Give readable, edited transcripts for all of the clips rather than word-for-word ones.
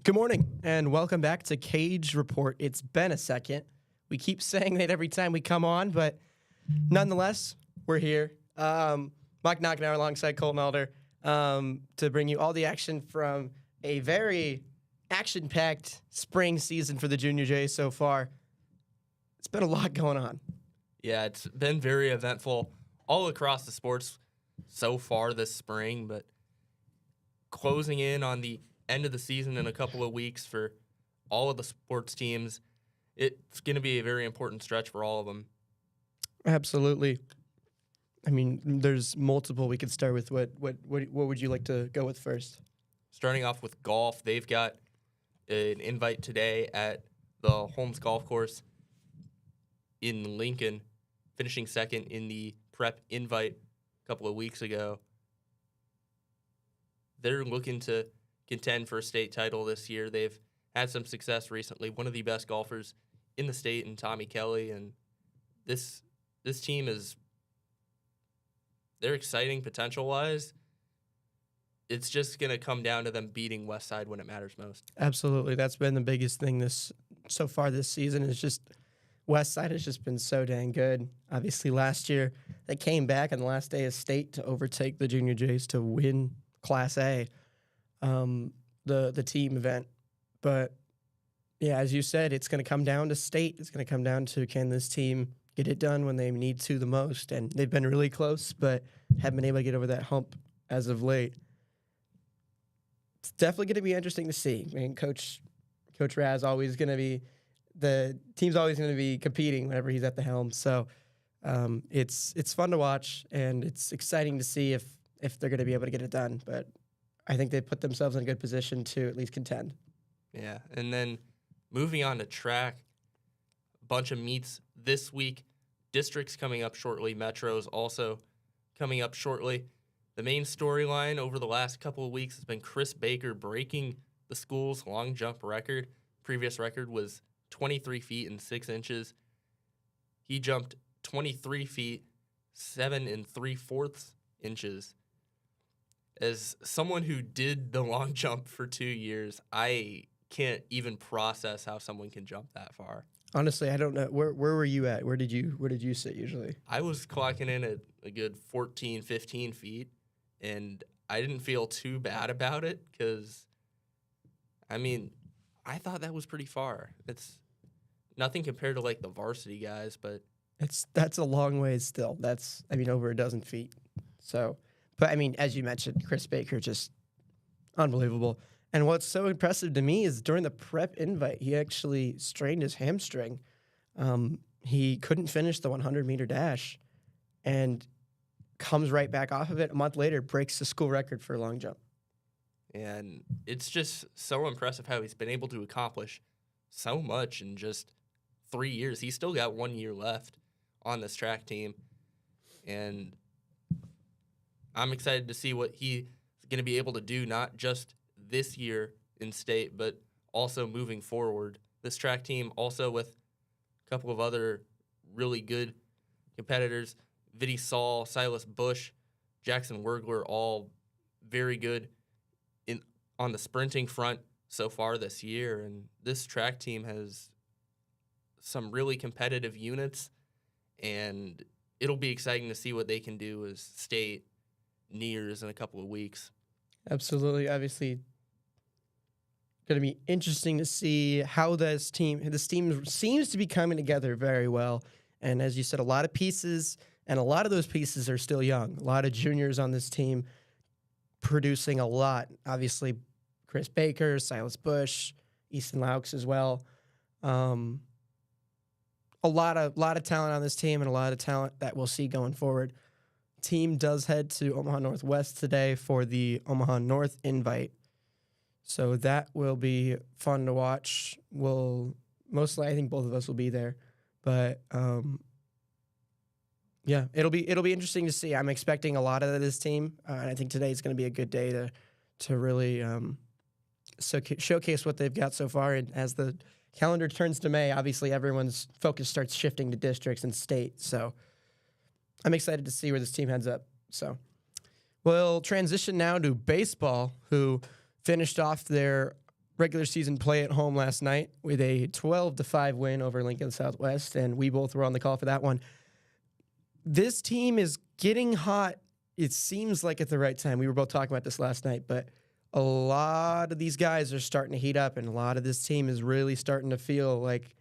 Good morning, and welcome back to Cage Report. It's been a second. We keep saying that every time we come on, but nonetheless, we're here. Mike Knockenhauer alongside Colton Alder to bring you all the action from a very action-packed spring season for the Junior Jays so far. It's been a lot going on. Yeah, it's been very eventful all across the sports so far this spring, but closing in on the end of the season in a couple of weeks for all of the sports teams. It's going to be a very important stretch for all of them. Absolutely. I mean, there's multiple. We could start with what would you like to go with first? Starting off with golf, they've got an invite today at the Holmes Golf Course in Lincoln, finishing second in the prep invite a couple of weeks ago. They're looking to contend for a state title this year. They've had some success recently. One of the best golfers in the state in Tommy Kelly, and this team they're exciting potential-wise. It's just going to come down to them beating Westside when it matters most. Absolutely. That's been the biggest thing so far this season is just Westside has just been so dang good. Obviously, last year they came back on the last day of state to overtake the Junior Jays to win Class A, the team event. But, yeah, as you said, it's going to come down to state. It's going to come down to can this team get it done when they need to the most. And they've been really close, but haven't been able to get over that hump as of late. It's definitely going to be interesting to see. I mean, Coach Raz always going to be the team's always going to be competing whenever he's at the helm. So it's fun to watch, and it's exciting to see if they're going to be able to get it done. But I think they put themselves in a good position to at least contend. Yeah, and then moving on to track, a bunch of meets this week. Districts coming up shortly. Metros also coming up shortly. The main storyline over the last couple of weeks has been Chris Baker breaking the school's long jump record. Previous record was 23 feet and 6 inches. He jumped 23 feet, 7 3/4 inches. As someone who did the long jump for 2 years, I can't even process how someone can jump that far. Honestly, I don't know. Where were you at? Where did you sit usually? I was clocking in at a good 14, 15 feet, and I didn't feel too bad about it because, I mean, I thought that was pretty far. It's nothing compared to, like, the varsity guys, but That's a long ways still. That's, I mean, over a dozen feet. So, but, I mean, as you mentioned, Chris Baker, just unbelievable. And what's so impressive to me is during the prep invite, he actually strained his hamstring. He couldn't finish the 100-meter dash and comes right back off of it. A month later, breaks the school record for a long jump. And it's just so impressive how he's been able to accomplish so much in just 3 years. He's still got 1 year left on this track team. And I'm excited to see what he's going to be able to do, not just this year in state, but also moving forward. This track team also with a couple of other really good competitors, Viddy Saul, Silas Bush, Jackson Wergler, all very good on the sprinting front so far this year. And this track team has some really competitive units, and it'll be exciting to see what they can do as state nears in a couple of weeks. Absolutely. Obviously, going to be interesting to see how this team seems to be coming together very well. And as you said, a lot of pieces, and a lot of those pieces are still young. A lot of juniors on this team producing a lot. Obviously, Chris Baker, Silas Bush, Easton Laux as well. A lot of talent on this team, and a lot of talent that we'll see going forward. Team does head to Omaha Northwest today for the Omaha North invite. So that will be fun to watch. I think both of us will be there. But yeah, it'll be interesting to see. I'm expecting a lot of this team, and I think today is going to be a good day to really showcase what they've got so far. And as the calendar turns to May, obviously everyone's focus starts shifting to districts and state. So I'm excited to see where this team heads up. So we'll transition now to baseball, who finished off their regular season play at home last night with a 12-5 win over Lincoln Southwest, and we both were on the call for that one. This team is getting hot. It seems like at the right time. We were both talking about this last night, but a lot of these guys are starting to heat up, and a lot of this team is really starting to feel like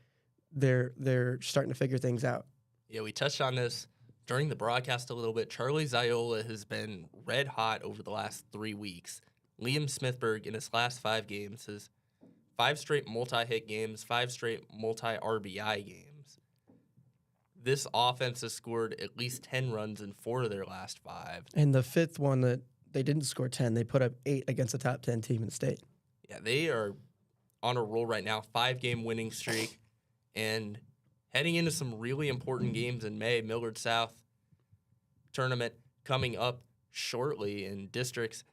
they're starting to figure things out. Yeah, we touched on this during the broadcast a little bit. Charlie Ziola has been red hot over the last 3 weeks. Liam Smithberg in his last 5 games has 5 straight multi-hit games, 5 straight multi-RBI games. This offense has scored at least 10 runs in 4 of their last 5. And the 5th one that they didn't score 10, they put up 8 against a top 10 team in the state. Yeah, they are on a roll right now, 5-game winning streak, and heading into some really important games in May. Millard South tournament coming up shortly in districts.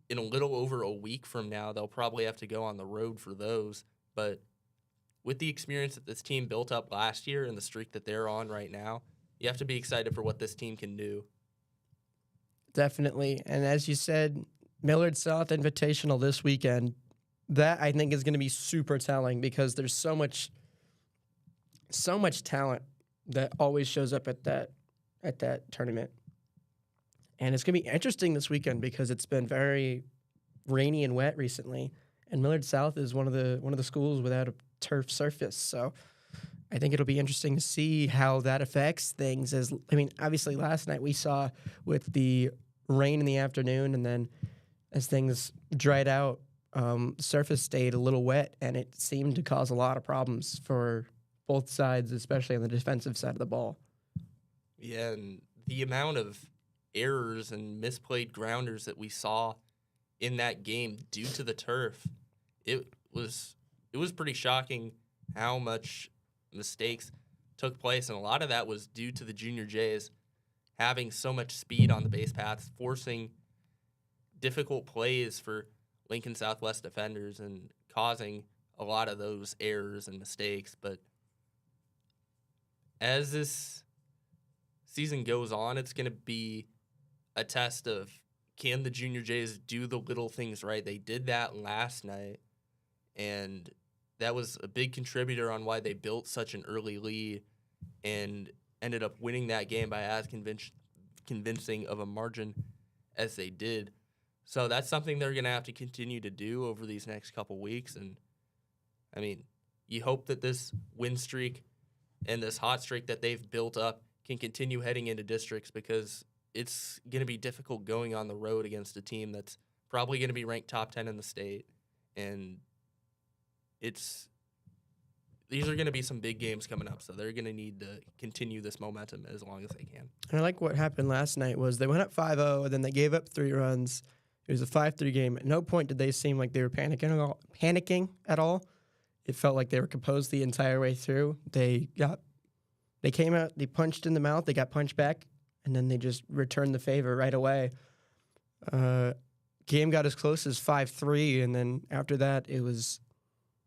In a little over a week from now, they'll probably have to go on the road for those. But with the experience that this team built up last year and the streak that they're on right now, you have to be excited for what this team can do. Definitely. And as you said, Millard South Invitational this weekend, that I think is going to be super telling because there's so much talent that always shows up at that tournament. And it's going to be interesting this weekend because it's been very rainy and wet recently, and Millard South is one of the schools without a turf surface. So I think it'll be interesting to see how that affects things. Obviously last night we saw with the rain in the afternoon, and then as things dried out, surface stayed a little wet, and it seemed to cause a lot of problems for both sides, especially on the defensive side of the ball. Yeah, and the amount of errors and misplayed grounders that we saw in that game due to the turf, it was pretty shocking how much mistakes took place, and a lot of that was due to the Junior Jays having so much speed on the base paths, forcing difficult plays for Lincoln Southwest defenders and causing a lot of those errors and mistakes. But as this season goes on, it's going to be a test of, can the Junior Jays do the little things right? They did that last night, and that was a big contributor on why they built such an early lead and ended up winning that game by as convincing of a margin as they did. So that's something they're going to have to continue to do over these next couple weeks. And, I mean, you hope that this win streak and this hot streak that they've built up can continue heading into districts, because it's going to be difficult going on the road against a team that's probably going to be ranked top 10 in the state. And these are going to be some big games coming up, so they're going to need to continue this momentum as long as they can. And I like what happened last night was they went up 5-0, and then they gave up 3 runs. It was a 5-3 game. At no point did they seem like they were panicking at all. It felt like they were composed the entire way through. They came out, they punched in the mouth, they got punched back, and then they just returned the favor right away. Game got as close as 5-3, and then after that, it was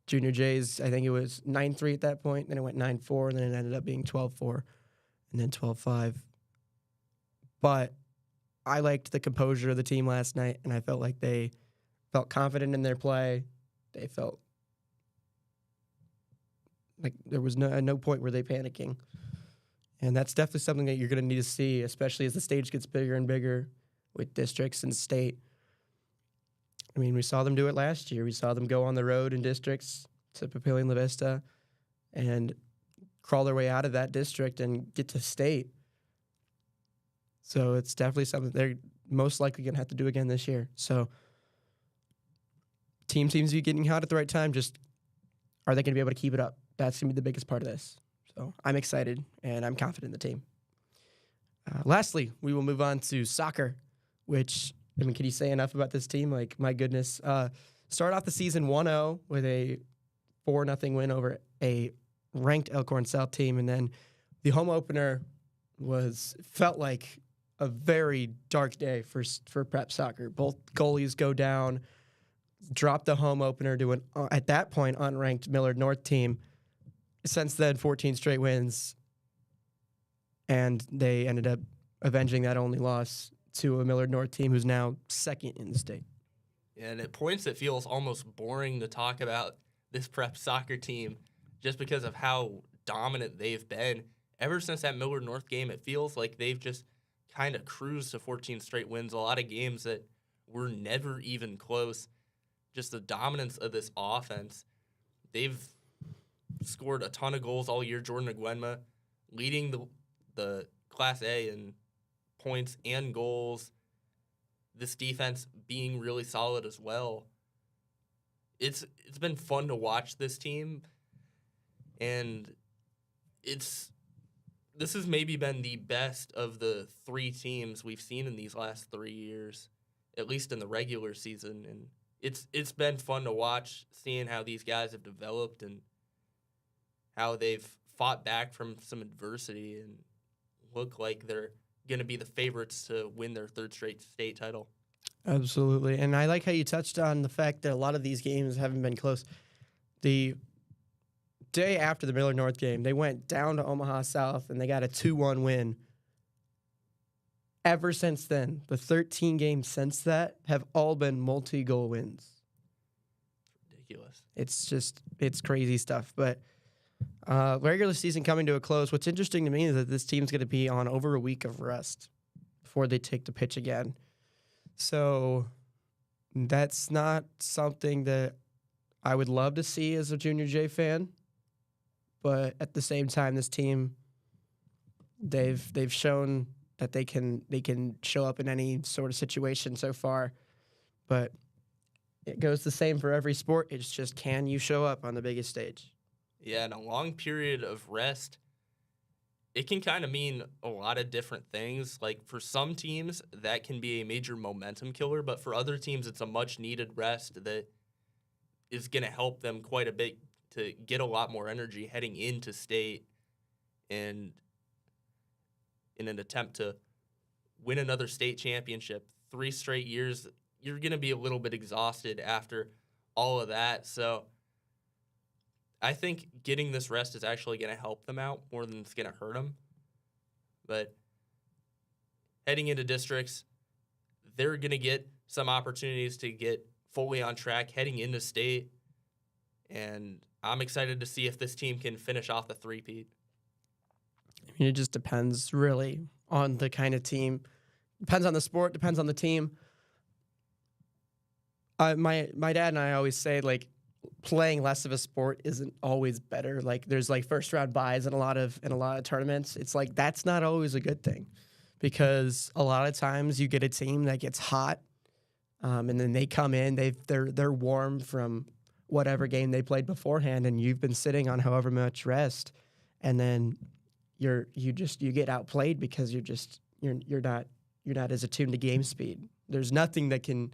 Junior Jays. I think it was 9-3 at that point. Then it went 9-4, and then it ended up being 12-4, and then 12-5. But I liked the composure of the team last night, and I felt like they felt confident in their play. They felt like there was no point were they panicking. And that's definitely something that you're going to need to see, especially as the stage gets bigger and bigger with districts and state. I mean, we saw them do it last year. We saw them go on the road in districts to Papillion La Vista and crawl their way out of that district and get to state. So it's definitely something they're most likely going to have to do again this year. So team seems to be getting hot at the right time. Just are they going to be able to keep it up? That's going to be the biggest part of this. So I'm excited, and I'm confident in the team. Lastly, we will move on to soccer, which, I mean, can you say enough about this team? Like, my goodness. Start off the season 1-0 with a 4-0 win over a ranked Elkhorn South team, and then the home opener felt like a very dark day for prep soccer. Both goalies go down, drop the home opener to an, at that point, unranked Millard North team. Since then, 14 straight wins, and they ended up avenging that only loss to a Millard North team who's now second in the state. And at points, it feels almost boring to talk about this prep soccer team just because of how dominant they've been. Ever since that Millard North game, it feels like they've just kind of cruised to 14 straight wins. A lot of games that were never even close. Just the dominance of this offense. They've scored a ton of goals all year. Jordan Aguenma leading the Class A in points and goals. This defense being really solid as well. It's been fun to watch this team, and this has maybe been the best of the three teams we've seen in these last 3 years, at least in the regular season. And it's been fun to watch, seeing how these guys have developed and how they've fought back from some adversity and look like they're going to be the favorites to win their third straight state title. Absolutely. And I like how you touched on the fact that a lot of these games haven't been close. The day after the Millard North game, they went down to Omaha South and they got a 2-1 win. Ever since then, the 13 games since that have all been multi-goal wins. Ridiculous. It's crazy stuff. But regular season coming to a close, what's interesting to me is that this team's going to be on over a week of rest before they take the pitch again. So that's not something that I would love to see as a Junior J fan. But at the same time, this team, they've shown that they can show up in any sort of situation so far. But it goes the same for every sport. It's just, can you show up on the biggest stage? Yeah, and a long period of rest, it can kind of mean a lot of different things. Like, for some teams, that can be a major momentum killer, but for other teams, it's a much-needed rest that is going to help them quite a bit to get a lot more energy heading into state and in an attempt to win another state championship. 3 straight years, you're going to be a little bit exhausted after all of that. So I think getting this rest is actually going to help them out more than it's going to hurt them. But heading into districts, they're going to get some opportunities to get fully on track heading into state. And I'm excited to see if this team can finish off the three-peat. I mean, it just depends really on the kind of team. Depends on the sport, depends on the team. My dad and I always say, like, playing less of a sport isn't always better. Like, there's like first round buys in a lot of tournaments. It's like, that's not always a good thing, because a lot of times you get a team that gets hot, and then they come in, they're warm from whatever game they played beforehand, and you've been sitting on however much rest, and then you get outplayed because you're not as attuned to game speed. There's nothing that can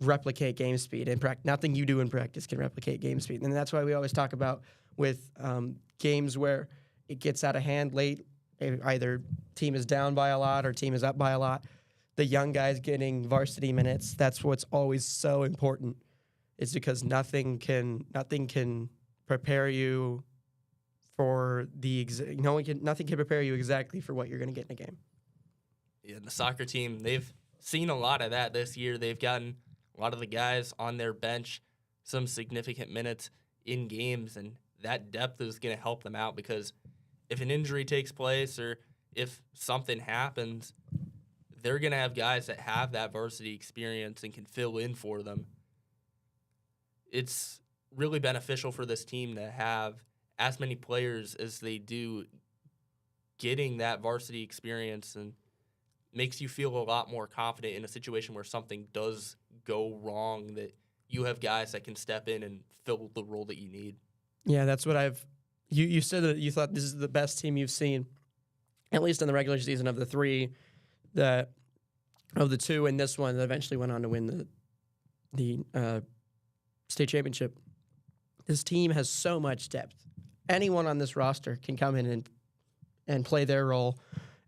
replicate game speed in practice. Nothing you do in practice can replicate game speed, and that's why we always talk about with games where it gets out of hand late. Either team is down by a lot or team is up by a lot. The young guys getting varsity minutes. That's what's always so important. It's because nothing can prepare you for nothing can prepare you exactly for what you're going to get in a game. Yeah, the soccer team, they've seen a lot of that this year. They've gotten a lot of the guys on their bench some significant minutes in games, and that depth is going to help them out, because if an injury takes place or if something happens, they're going to have guys that have that varsity experience and can fill in for them. It's really beneficial for this team to have as many players as they do getting that varsity experience, and makes you feel a lot more confident in a situation where something does go wrong, that you have guys that can step in and fill the role that you need. Yeah, that's what you said that you thought this is the best team you've seen, at least in the regular season, of the three, of the two in this one that eventually went on to win the state championship. This team has so much depth. Anyone on this roster can come in and play their role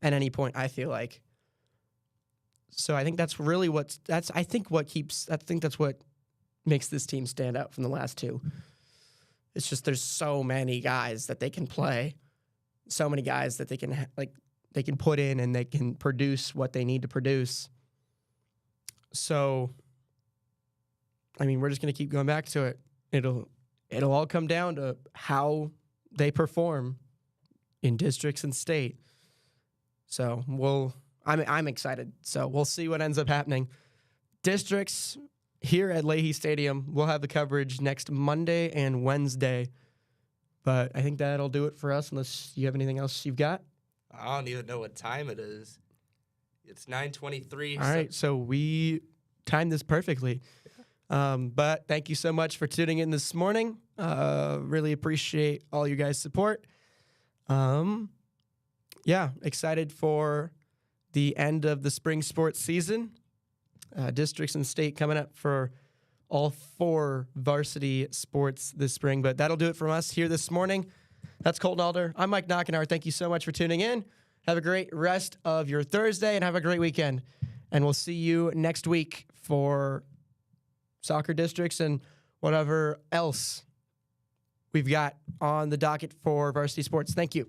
at any point, I feel like. So I think that's really what makes this team stand out from the last two. It's just there's so many guys that they can play, so many guys that they can they can put in and they can produce what they need to produce. So, I mean, we're just going to keep going back to it. It'll all come down to how they perform in districts and state. So I'm excited. So we'll see what ends up happening. Districts here at Leahy Stadium, we'll have the coverage next Monday and Wednesday. But I think that'll do it for us, unless you have anything else you've got. I don't even know what time it is. It's 9:23. All right, so we timed this perfectly. But thank you so much for tuning in this morning. Really appreciate all you guys' support. Yeah, excited for the end of the spring sports season. Districts and state coming up for all 4 varsity sports this spring. But that'll do it from us here this morning. That's Colton Alder. I'm Mike Knockenhauer. Thank you so much for tuning in. Have a great rest of your Thursday and have a great weekend. And we'll see you next week for soccer districts and whatever else we've got on the docket for varsity sports. Thank you.